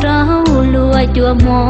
trâu lúa chùa mò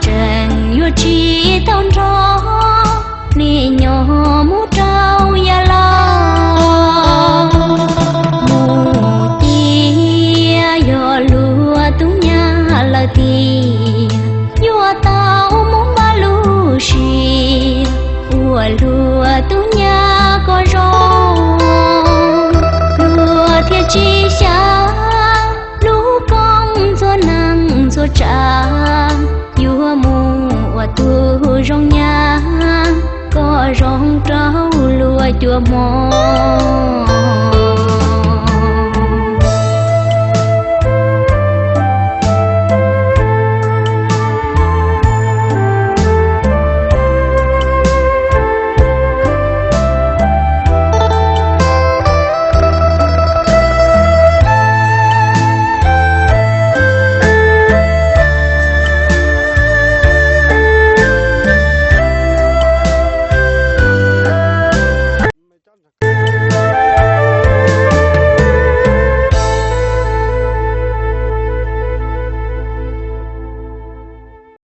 trần yo chi tông gió nè nhỏ mu trao ya lo mu tia yo lúa tung nhà là ti yo tao mu ba lu shi lúa tung nhà có gió lúa thiệt chi xa lú con gió nắng gió trắng mùa tu rong nhà có rong trâu lúa chùa mò